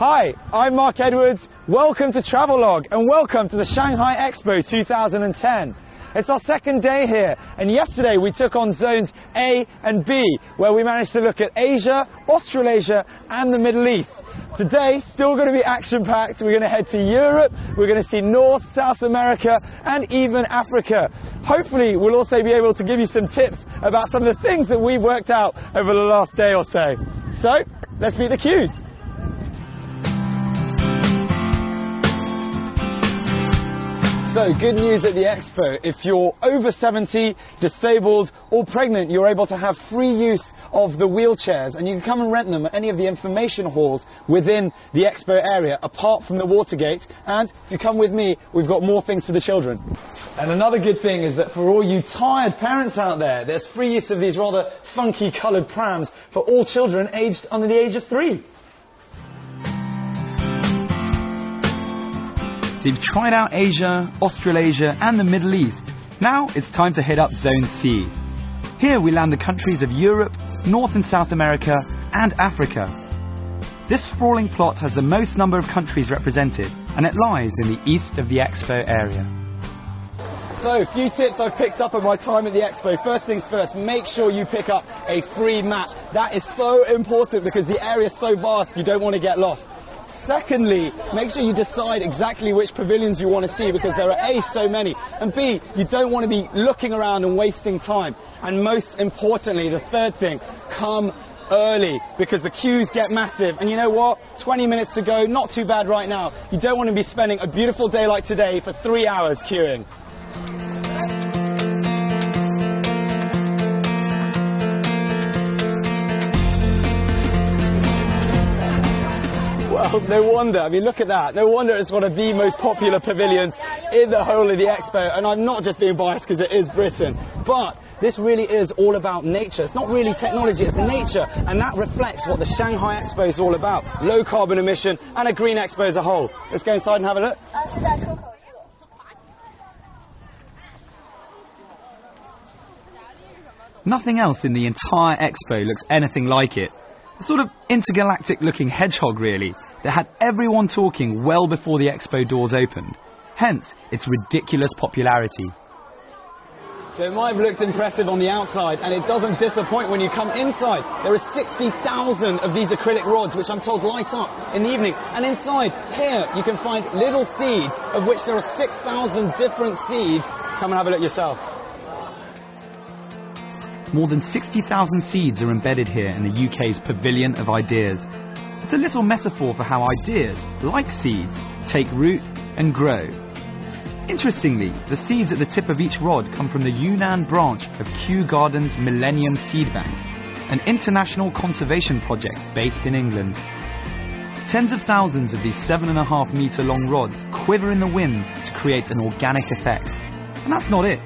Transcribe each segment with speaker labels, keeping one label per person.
Speaker 1: Hi, I'm Mark Edwards. Welcome to Travelogue and welcome to the Shanghai Expo 2010. It's our second day here, and yesterday we took on zones A and B, where we managed to look at Asia, Australasia and the Middle East. Today, still going to be action-packed. We're going to head to Europe, we're going to see North, South America and even Africa. Hopefully we'll also be able to give you some tips about some of the things that we've worked out over the last day or so. So, let's meet the queues. So, good news at the Expo. If you're over 70, disabled or pregnant, you're able to have free use of the wheelchairs, and you can come and rent them at any of the information halls within the Expo area, apart from the Watergate. And if you come with me, we've got more things for the children. And another good thing is that for all you tired parents out there, there's free use of these rather funky coloured prams for all children aged under the age of 3. So you've tried out Asia, Australasia and the Middle East. Now it's time to hit up Zone C. Here we land the countries of Europe, North and South America and Africa. This sprawling plot has the most number of countries represented, and it lies in the east of the Expo area. So, a few tips I've picked up in my time at the Expo. First things first, make sure you pick up a free map. That is so important because the area is so vast you don't want to get lost. Secondly, make sure you decide exactly which pavilions you want to see, because there are A, so many, and B, you don't want to be looking around and wasting time. And most importantly, the third thing, come early, because the queues get massive. And you know what? 20 minutes to go, not too bad right now. You don't want to be spending a beautiful day like today for 3 hours queuing. Well, no wonder. I mean, look at that. No wonder it's one of the most popular pavilions in the whole of the Expo. And I'm not just being biased because it is Britain. But this really is all about nature. It's not really technology, it's nature. And that reflects what the Shanghai Expo is all about. Low carbon emission and a green Expo as a whole. Let's go inside and have a look.
Speaker 2: Nothing else in the entire Expo looks anything like it. A sort of intergalactic looking hedgehog really, that had everyone talking well before the Expo doors opened. Hence, its ridiculous popularity.
Speaker 1: So it might have looked impressive on the outside, and it doesn't disappoint when you come inside. There are 60,000 of these acrylic rods, which I'm told light up in the evening. And inside here, you can find little seeds, of which there are 6,000 different seeds. Come and have a look yourself.
Speaker 2: More than 60,000 seeds are embedded here in the UK's Pavilion of Ideas. It's a little metaphor for how ideas, like seeds, take root and grow. Interestingly, the seeds at the tip of each rod come from the Yunnan branch of Kew Gardens Millennium Seed Bank, an international conservation project based in England. Tens of thousands of these 7.5 metre long rods quiver in the wind to create an organic effect. And that's not it.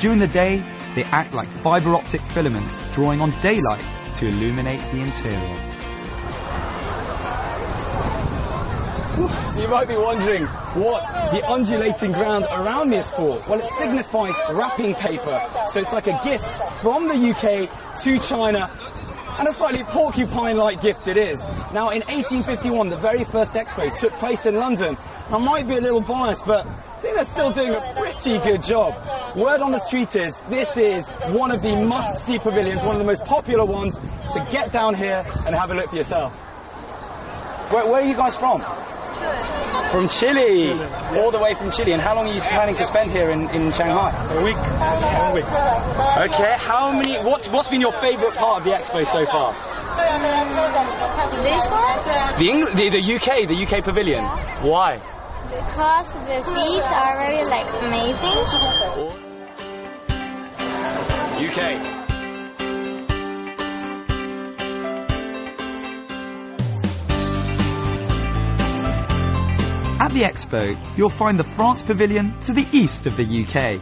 Speaker 2: During the day, they act like fibre optic filaments, drawing on daylight to illuminate the interior.
Speaker 1: So you might be wondering what the undulating ground around me is for. Well, it signifies wrapping paper. So it's like a gift from the UK to China, and a slightly porcupine-like gift it is. Now, in 1851, the very first Expo took place in London. I might be a little biased, but I think they're still doing a pretty good job. Word on the street is, this is one of the must-see pavilions, one of the most popular ones, so get down here and have a look for yourself. Where are you guys from? Chile. From Chile? Yeah. All the way from Chile. And how long are you planning to spend here in Shanghai?
Speaker 3: A week. 1 week.
Speaker 1: Okay, what's been your favourite part of the Expo so far?
Speaker 4: This one?
Speaker 1: The UK pavilion. Why?
Speaker 4: Because the seats are very amazing.
Speaker 1: UK.
Speaker 2: At the Expo, you'll find the France Pavilion to the east of the UK.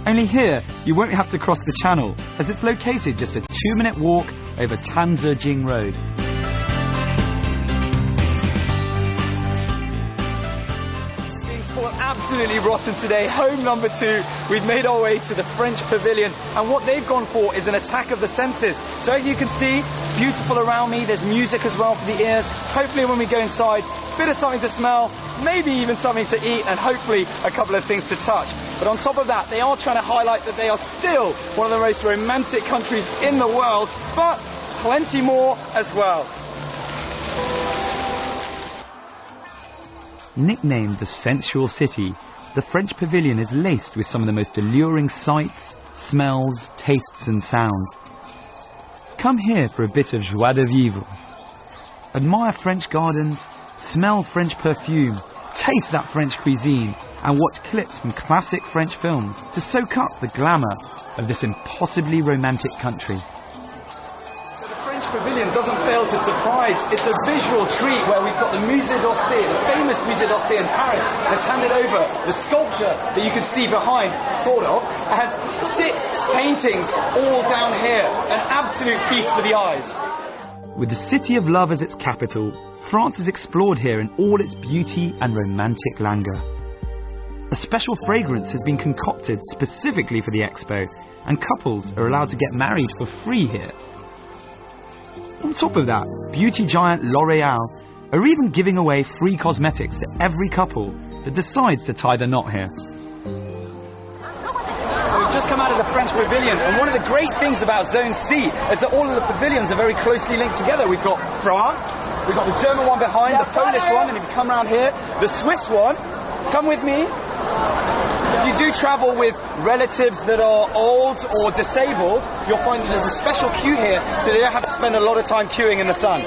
Speaker 2: Only here, you won't have to cross the channel, as it's located just a 2-minute walk over Tanzijing Road.
Speaker 1: Absolutely rotten today. Home number 2. We've made our way to the French Pavilion, and what they've gone for is an attack of the senses. So as you can see, beautiful around me. There's music as well for the ears. Hopefully when we go inside, a bit of something to smell, maybe even something to eat, and hopefully a couple of things to touch. But on top of that, they are trying to highlight that they are still one of the most romantic countries in the world, but plenty more as well.
Speaker 2: Nicknamed the sensual city, the French pavilion is laced with some of the most alluring sights, smells, tastes and sounds. Come here for a bit of joie de vivre. Admire French gardens, smell French perfume, taste that French cuisine, and watch clips from classic French films to soak up the glamour of this impossibly romantic country.
Speaker 1: The French pavilion doesn't fail to surprise. It's a visual treat where we've got the Musée d'Orsay, the famous Musée d'Orsay in Paris, has handed over the sculpture that you can see behind, sort of, and 6 paintings all down here. An absolute feast for the eyes.
Speaker 2: With the City of Love as its capital, France is explored here in all its beauty and romantic languor. A special fragrance has been concocted specifically for the expo, and couples are allowed to get married for free here. On top of that, beauty giant L'Oréal are even giving away free cosmetics to every couple that decides to tie the knot here.
Speaker 1: So we've just come out of the French pavilion, and one of the great things about Zone C is that all of the pavilions are very closely linked together. We've got France, we've got the German one behind, the Polish one, and if you come around here, the Swiss one. Come with me. If you do travel with relatives that are old or disabled, you'll find that there's a special queue here, so they don't have to spend a lot of time queuing in the sun.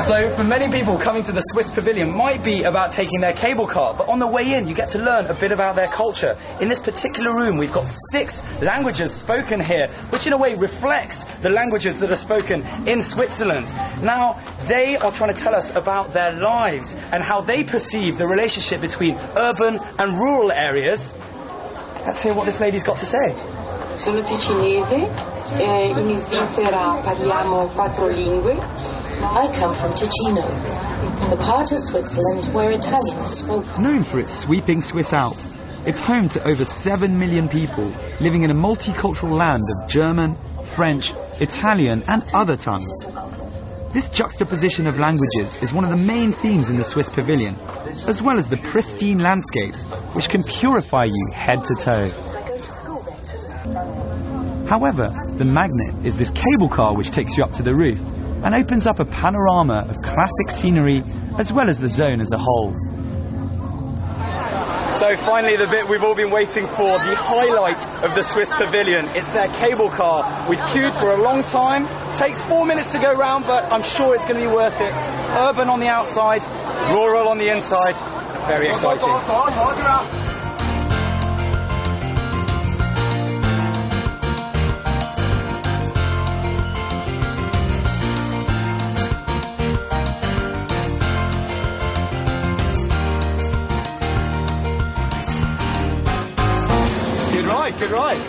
Speaker 1: So for many people, coming to the Swiss pavilion might be about taking their cable car, but on the way in you get to learn a bit about their culture. In this particular room we've got 6 languages spoken here, which in a way reflects the languages that are spoken in Switzerland. Now they are trying to tell us about their lives and how they perceive the relationship between urban and rural areas. Let's hear what this lady's got to say.
Speaker 3: Sono ticinese, in Svizzera parliamo 4 lingue. I come from Ticino, the part of Switzerland where Italian is spoken.
Speaker 2: Known for its sweeping Swiss Alps, it's home to over 7 million people living in a multicultural land of German, French, Italian and other tongues. This juxtaposition of languages is one of the main themes in the Swiss pavilion, as well as the pristine landscapes which can purify you head to toe. However, the magnet is this cable car which takes you up to the roof and opens up a panorama of classic scenery as well as the zone as a whole.
Speaker 1: So finally the bit we've all been waiting for, the highlight of the Swiss pavilion. It's their cable car. We've queued for a long time. Takes 4 minutes to go round, but I'm sure it's going to be worth it. Urban on the outside, rural on the inside. Very exciting. Good ride.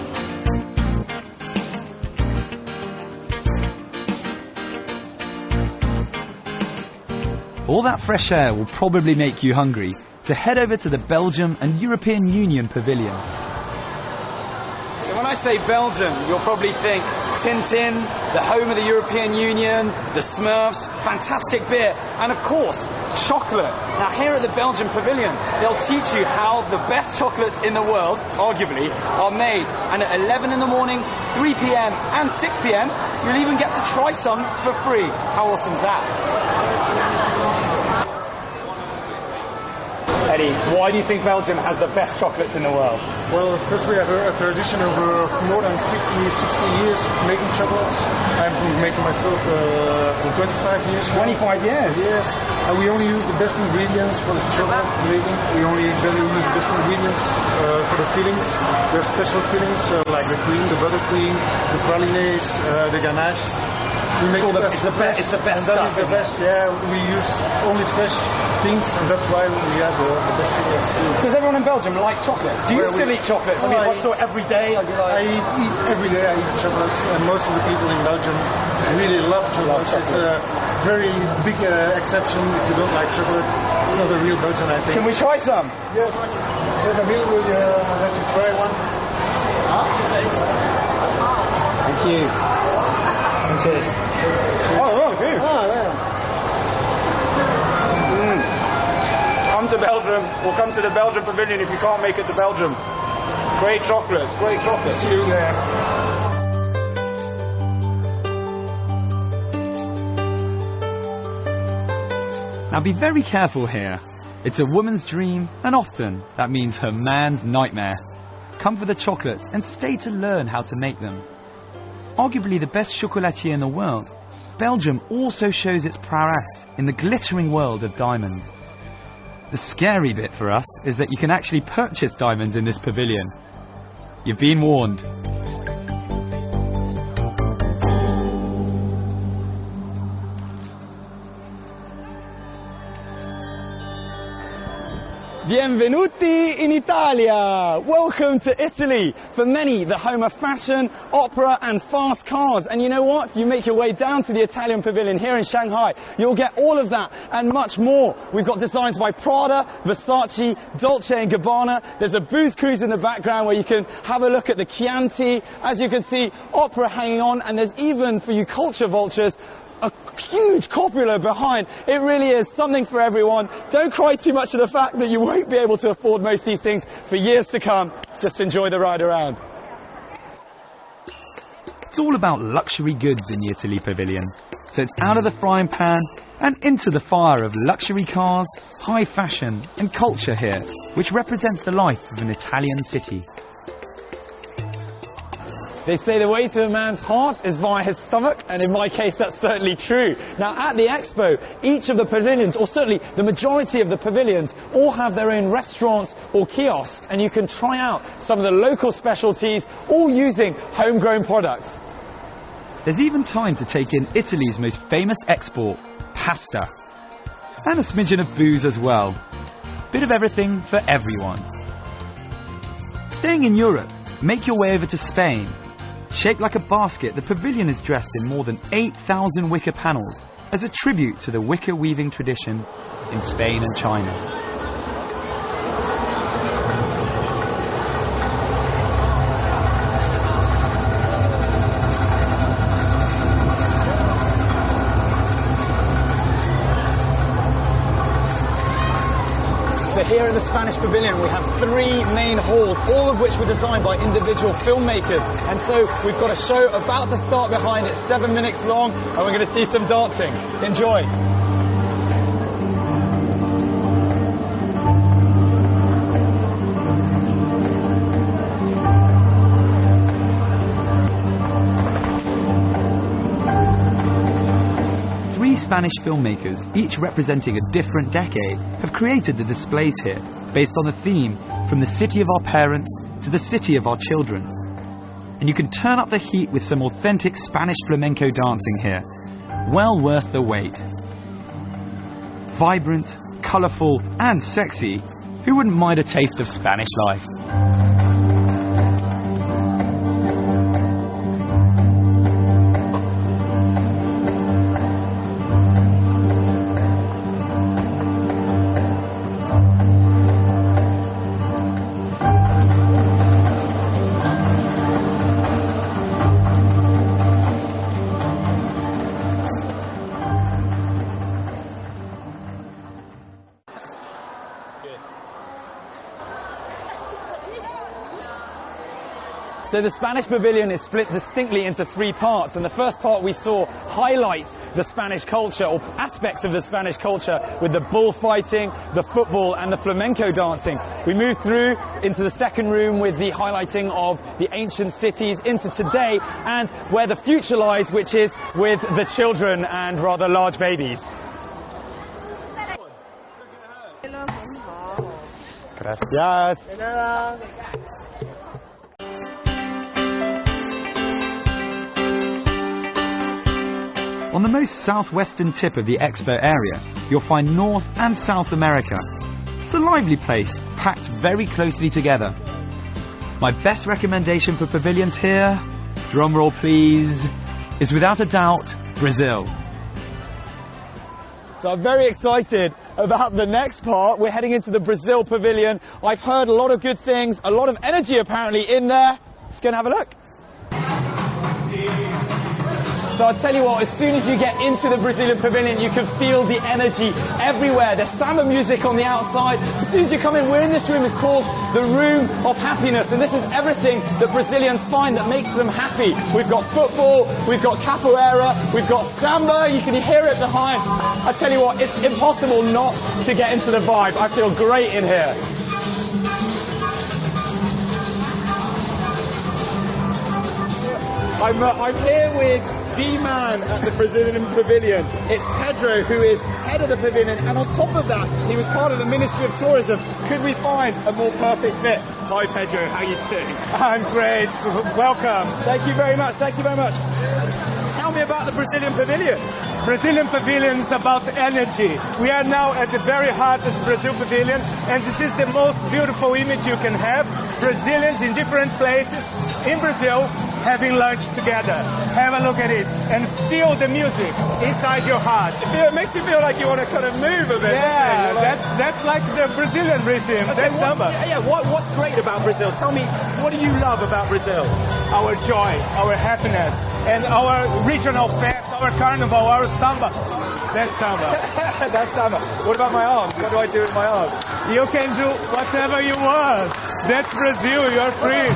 Speaker 2: All that fresh air will probably make you hungry, so head over to the Belgium and European Union Pavilion.
Speaker 1: So when I say Belgium, you'll probably think Tintin, the home of the European Union, the Smurfs, fantastic beer, and of course, chocolate. Now here at the Belgian Pavilion, they'll teach you how the best chocolates in the world, arguably, are made. And at 11 in the morning, 3 p.m. and 6 p.m, you'll even get to try some for free. How awesome is that? Eddie, why do you think Belgium has the best chocolates in the world?
Speaker 5: Well, first we have a tradition over more than 50, 60 years making chocolates. I'm making myself for 25 years.
Speaker 1: 25 years?
Speaker 5: Yes. And we only use the best ingredients for the chocolate making. We only use the best ingredients for the fillings. There are special fillings like the cream, the buttercream, the pralines, the ganache. We make
Speaker 1: it's the best
Speaker 5: and
Speaker 1: stuff.
Speaker 5: That is the best. Yeah, we use only fresh things, and that's why we have the best chocolates.
Speaker 1: Does everyone in Belgium like chocolate? Do you still eat chocolates? I mean, I saw every day.
Speaker 5: I eat every day. I eat chocolates, and most of the people in Belgium really love chocolates. very big exception if you don't like chocolate. It's not a real Belgian, I think.
Speaker 2: Can we try some?
Speaker 5: Yes. So Camille will let you try one.
Speaker 2: Thank you. And cheers. Oh, good. Come to Belgium, or come to the Belgian Pavilion if you can't make it to Belgium. Great chocolates, great chocolates.
Speaker 5: See you there.
Speaker 1: Now be very careful here. It's a woman's dream, and often that means her man's nightmare. Come for the chocolates and stay to learn how to make them. Arguably the best chocolatier in the world, Belgium also shows its prowess in the glittering world of diamonds. The scary bit for us is that you can actually purchase diamonds in this pavilion. You've been warned.
Speaker 2: Benvenuti in Italia! Welcome to Italy! For many, the home of fashion, opera and fast cars. And you know what? If you make your way down to the Italian Pavilion here in Shanghai, you'll get all of that and much more. We've got designs by Prada, Versace, Dolce & Gabbana. There's a booze cruise in the background where you can have a look at the Chianti. As you can see, opera hanging on, and there's even, for you culture vultures, a huge copula behind. It really is something for everyone. Don't cry too much at the fact that you won't be able to afford most of these things for years to come. Just enjoy the ride around.
Speaker 1: It's all about luxury goods in the Italy Pavilion. So it's out of the frying pan and into the fire of luxury cars, high fashion and culture here, which represents the life of an Italian city.
Speaker 2: They say the way to a man's heart is via his stomach, and in my case that's certainly true. Now at the Expo, each of the pavilions, or certainly the majority of the pavilions, all have their own restaurants or kiosks, and you can try out some of the local specialties, all using homegrown products.
Speaker 1: There's even time to take in Italy's most famous export, pasta. And a smidgen of booze as well. Bit of everything for everyone. Staying in Europe, make your way over to Spain. Shaped like a basket, the pavilion is dressed in more than 8,000 wicker panels as a tribute to the wicker weaving tradition in Spain and China.
Speaker 2: So here in the Spanish Pavilion we have 3 main halls, all of which were designed by individual filmmakers. And so we've got a show about to start behind it, 7 minutes long, and we're going to see some dancing. Enjoy!
Speaker 1: Spanish filmmakers, each representing a different decade, have created the displays here, based on the theme from the city of our parents to the city of our children. And you can turn up the heat with some authentic Spanish flamenco dancing here. Well worth the wait. Vibrant, colourful and sexy, who wouldn't mind a taste of Spanish life?
Speaker 2: So the Spanish Pavilion is split distinctly into 3 parts, and the first part we saw highlights the Spanish culture, or aspects of the Spanish culture, with the bullfighting, the football and the flamenco dancing. We moved through into the second room with the highlighting of the ancient cities, into today and where the future lies, which is with the children and rather large babies. Gracias.
Speaker 1: On the most southwestern tip of the Expo area, you'll find North and South America. It's a lively place, packed very closely together. My best recommendation for pavilions here, drumroll please, is without a doubt Brazil.
Speaker 2: So I'm very excited about the next part. We're heading into the Brazil Pavilion. I've heard a lot of good things, a lot of energy apparently in there. Let's go and have a look. So I'll tell you what, as soon as you get into the Brazilian Pavilion, you can feel the energy everywhere. There's samba music on the outside. As soon as you come in, we're in this room. It's called the Room of Happiness. And this is everything that Brazilians find that makes them happy. We've got football, we've got capoeira, we've got samba. You can hear it behind. I tell you what, it's impossible not to get into the vibe. I feel great in here. I'm here with the man at the Brazilian Pavilion. It's Pedro, who is head of the pavilion, and on top of that, he was part of the Ministry of Tourism. Could we find a more perfect fit? Hi Pedro, how are you doing? I'm great. Welcome. Thank you very much. Thank you very much. Tell me about the Brazilian Pavilion.
Speaker 6: Brazilian Pavilion is about energy. We are now at the very heart of the Brazil Pavilion, and this is the most beautiful image you can have. Brazilians in different places in Brazil having lunch together. Have a look at it and feel the music inside your heart.
Speaker 2: It makes you feel like you want to kind of move a bit.
Speaker 6: Yeah, that's like the Brazilian rhythm.
Speaker 2: Okay,
Speaker 6: that's samba.
Speaker 2: What's great about Brazil? Tell me, what do you love about Brazil?
Speaker 6: Our joy, our happiness, and our regional fest, our carnival, our samba. That's samba.
Speaker 2: That's samba. What about my arms? What do I do with my arms?
Speaker 6: You can do whatever you want. That's Brazil. You're free.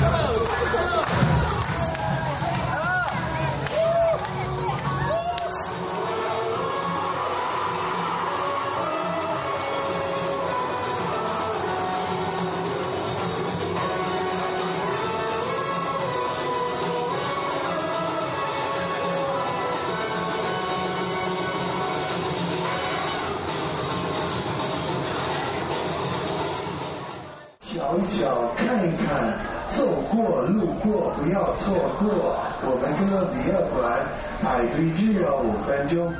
Speaker 7: 小小看一看，走过路过不要错过。我们哥比尔馆排队只要5分钟。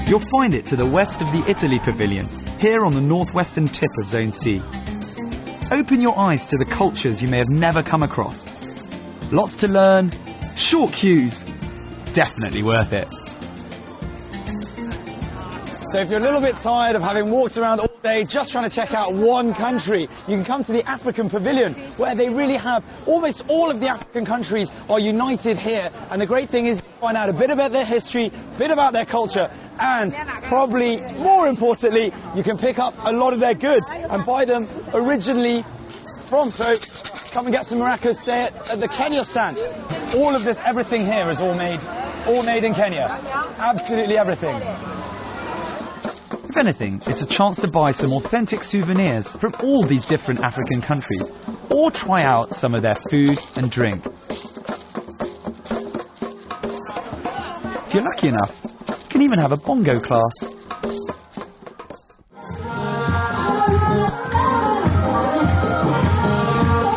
Speaker 1: You'll find it to the west of the Italy Pavilion, here on the northwestern tip of Zone C. Open your eyes to the cultures you may have never come across. Lots to learn, short queues, definitely worth it.
Speaker 2: So if you're a little bit tired of having walked around all day just trying to check out one country, you can come to the African Pavilion, where they really have almost all of the African countries are united here. And the great thing is you find out a bit about their history, a bit about their culture, and probably more importantly, you can pick up a lot of their goods and buy them originally from. So come and get some maracas, say it at the Kenya stand. All of this, everything here is all made in Kenya. Absolutely everything.
Speaker 1: If anything, it's a chance to buy some authentic souvenirs from all these different African countries, or try out some of their food and drink. If you're lucky enough, you can even have a bongo class.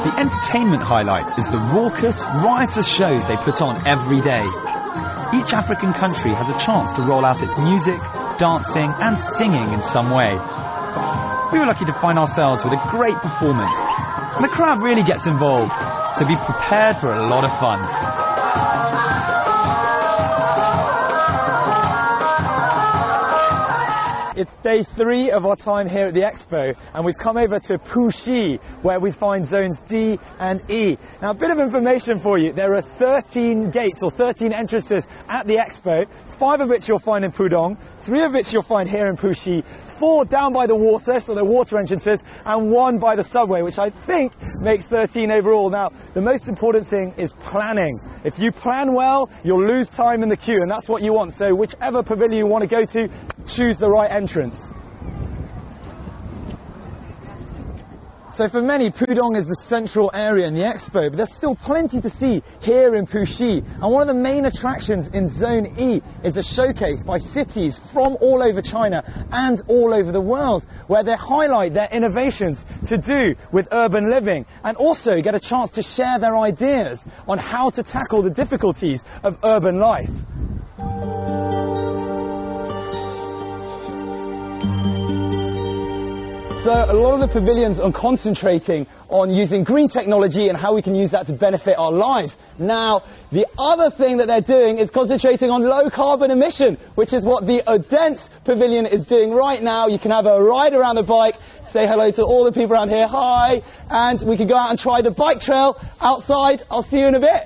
Speaker 1: The entertainment highlight is the raucous, riotous shows they put on every day. Each African country has a chance to roll out its music, dancing and singing in some way. We were lucky to find ourselves with a great performance, and the crowd really gets involved, so be prepared for a lot of fun.
Speaker 2: It's day 3 of our time here at the Expo, and we've come over to Puxi, where we find zones D and E. Now, a bit of information for you. There are 13 gates, or 13 entrances at the Expo, 5 of which you'll find in Pudong, 3 of which you'll find here in Puxi, 4 down by the water, so they're water entrances, and 1 by the subway, which I think makes 13 overall. Now, the most important thing is planning. If you plan well, you'll lose time in the queue, and that's what you want. So whichever pavilion you want to go to, choose the right entrance. So for many, Pudong is the central area in the Expo, but there's still plenty to see here in Puxi. And one of the main attractions in Zone E is a showcase by cities from all over China and all over the world, where they highlight their innovations to do with urban living, and also get a chance to share their ideas on how to tackle the difficulties of urban life. So a lot of the pavilions are concentrating on using green technology and how we can use that to benefit our lives. Now, the other thing that they're doing is concentrating on low carbon emission, which is what the Odense Pavilion is doing right now. You can have a ride around the bike, say hello to all the people around here, hi, and we can go out and try the bike trail outside. I'll see you in a bit.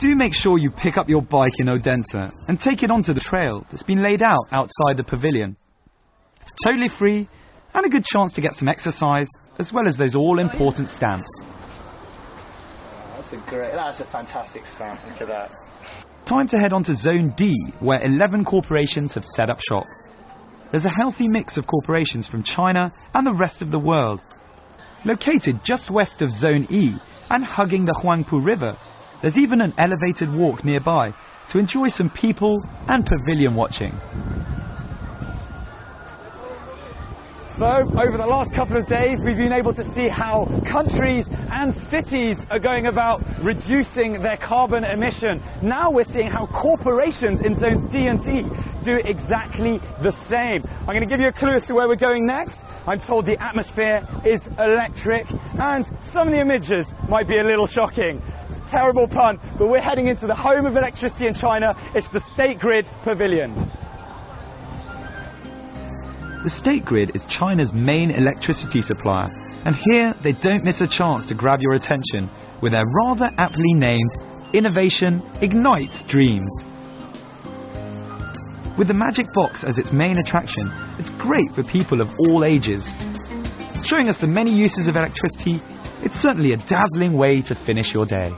Speaker 1: Do make sure you pick up your bike in Odense and take it onto the trail that's been laid out outside the pavilion. It's totally free and a good chance to get some exercise as well as those all-important stamps.
Speaker 2: That's a fantastic stamp. Look at that.
Speaker 1: Time to head on to Zone D, where 11 corporations have set up shop. There's a healthy mix of corporations from China and the rest of the world. Located just west of Zone E and hugging the Huangpu River, there's even an elevated walk nearby to enjoy some people and pavilion watching.
Speaker 2: So, over the last couple of days, we've been able to see how countries and cities are going about reducing their carbon emission. Now we're seeing how corporations in zones D and D do exactly the same. I'm going to give you a clue as to where we're going next. I'm told the atmosphere is electric, and some of the images might be a little shocking. It's a terrible pun, but we're heading into the home of electricity in China. It's the State Grid Pavilion.
Speaker 1: The State Grid is China's main electricity supplier, and here they don't miss a chance to grab your attention with their rather aptly named Innovation Ignites Dreams. With the Magic Box as its main attraction, it's great for people of all ages. Showing us the many uses of electricity, it's certainly a dazzling way to finish your day.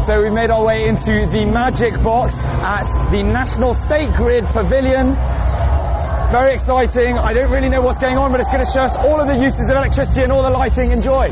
Speaker 2: So we've made our way into the Magic Box at the National State Grid Pavilion. Very exciting. I don't really know what's going on, but it's going to show us all of the uses of electricity and all the lighting. Enjoy.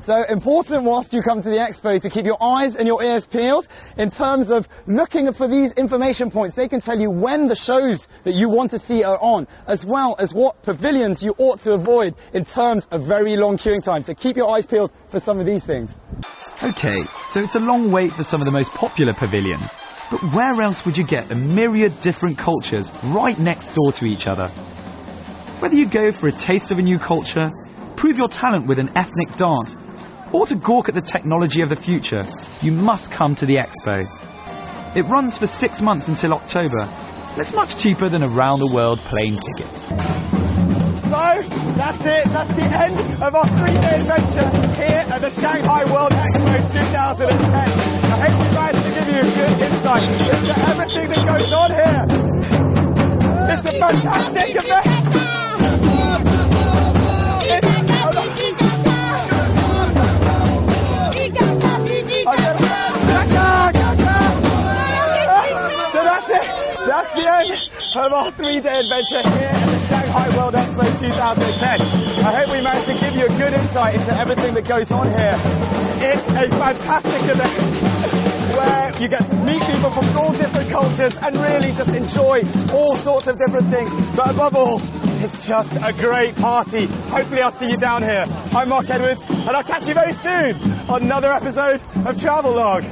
Speaker 2: So important whilst you come to the expo to keep your eyes and your ears peeled in terms of looking for these information points. They can tell you when the shows that you want to see are on, as well as what pavilions you ought to avoid in terms of very long queuing times. So keep your eyes peeled for some of these things.
Speaker 1: Okay, so it's a long wait for some of the most popular pavilions, but where else would you get a myriad different cultures right next door to each other? Whether you go for a taste of a new culture, prove your talent with an ethnic dance, or to gawk at the technology of the future, you must come to the expo. It runs for 6 months until October, and it's much cheaper than a round-the-world plane ticket.
Speaker 2: So, that's it. That's the end of our 3-day adventure here at the Shanghai World Expo 2010. I hope we managed to give you a good insight into everything that goes on here. It's a fantastic event. That's the end of our 3-day adventure here at the Shanghai World Expo 2010. I hope we managed to give you a good insight into everything that goes on here. It's a fantastic event where you get to meet people from all different cultures and really just enjoy all sorts of different things. But above all, it's just a great party. Hopefully I'll see you down here. I'm Mark Edwards, and I'll catch you very soon on another episode of Travelogue.